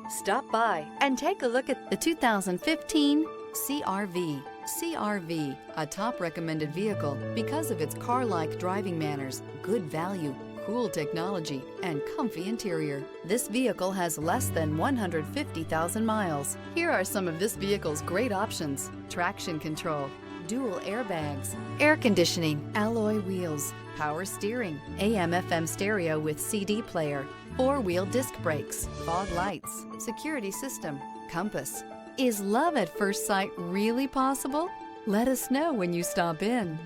Stop by and take a look at the 2015 CR-V. CR-V, a top recommended vehicle because of its car-like driving manners, good value, cool technology, and comfy interior. This vehicle has less than 150,000 miles. Here are some of this vehicle's great options: traction control, dual airbags, air conditioning, alloy wheels, power steering, AM/FM stereo with CD player, four-wheel disc brakes, fog lights, security system, compass. Is love at first sight really possible? Let us know when you stop in.